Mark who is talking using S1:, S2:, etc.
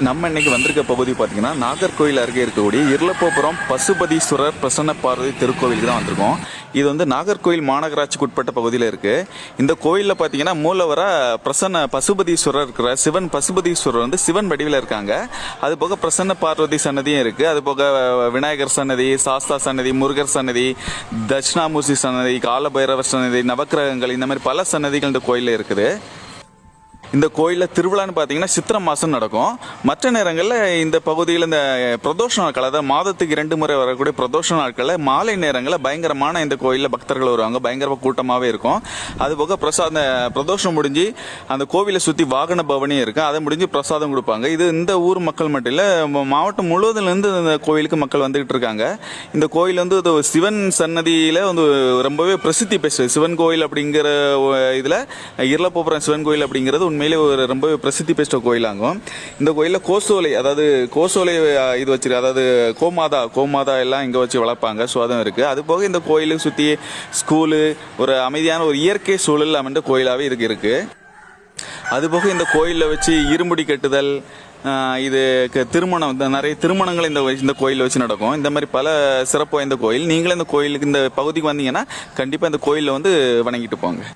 S1: நம்ம இன்னைக்கு வந்திருக்க பகுதி பார்த்தீங்கன்னா நாகர்கோவில் அருகே இருக்கக்கூடிய இருளப்போபுரம் பசுபதீஸ்வரர் பிரசன்ன பார்வதி திருக்கோவிலுக்கு தான் வந்திருக்கோம். இது வந்து நாகர்கோவில் மாநகராட்சிக்கு உட்பட்ட பகுதியில் இருக்கு. இந்த கோயிலில் பார்த்தீங்கன்னா மூலவரா பிரசன்ன பசுபதீஸ்வரர் இருக்கிற சிவன் பசுபதீஸ்வரர் வந்து சிவன் வடிவில் இருக்காங்க. அது போக பிரசன்ன பார்வதி சன்னதியும் இருக்கு. அது போக விநாயகர் சன்னதி, சாஸ்தா சன்னதி, முருகர் சன்னதி, தட்சிணாமூர்த்தி சன்னதி, காலபைரவர் சன்னதி, நவக்கிரகங்கள், இந்த மாதிரி பல சன்னதிகள் இந்த கோயிலில் இருக்குது. இந்த கோயிலில் திருவிழான்னு பார்த்தீங்கன்னா சித்திரை மாதம் நடக்கும். மற்ற நேரங்களில் இந்த பகுதியில் இந்த பிரதோஷ நாட்கள், அதாவது மாதத்துக்கு 2 முறை வரக்கூடிய பிரதோஷ நாட்களில் மாலை நேரங்களில் பயங்கரமான இந்த கோயிலில் பக்தர்கள் வருவாங்க. பயங்கரமாக கூட்டமாகவே இருக்கும். அதுபோக அந்த பிரதோஷம் முடிஞ்சு அந்த கோவிலை சுற்றி வாகன பவனியும் இருக்குது. அதை முடிஞ்சு பிரசாதம் கொடுப்பாங்க. இது இந்த ஊர் மக்கள் மட்டும் இல்லை, மாவட்டம் முழுவதுலேருந்து இந்த கோயிலுக்கு மக்கள் வந்துகிட்டு இருக்காங்க. இந்த கோயில் வந்து சிவன் சன்னதியில் வந்து ரொம்பவே பிரசித்தி பெற்றது. சிவன் கோயில் அப்படிங்கிற இதில் இருளப்போபுரம் சிவன் கோயில் அப்படிங்கிறது உண்மையிலே ஒரு ரொம்ப பிரசித்தி பெற்ற கோயிலாகும். இந்த கோயிலில் கோசோலை, அதாவது கோசோலை இது வச்சிருக்கு, அதாவது கோமாதா எல்லாம் இங்கே வச்சு வளர்ப்பாங்க. ஸோ அதுவும் இருக்குது. அது போக இந்த கோயிலுக்கு சுற்றி ஸ்கூலு, ஒரு அமைதியான ஒரு இயற்கை சூழல் அமைந்த கோயிலாகவே இருக்கு. அதுபோக இந்த கோயிலில் வச்சு இருமுடி கட்டுதல், இது திருமணம், நிறைய திருமணங்கள் இந்த கோயிலில் வச்சு நடக்கும். இந்த மாதிரி பல சிறப்பு வாய்ந்த கோயில். நீங்களும் இந்த கோயிலுக்கு இந்த பகுதிக்கு வந்தீங்கன்னா கண்டிப்பாக இந்த கோயிலில் வந்து வணங்கிட்டு போங்க.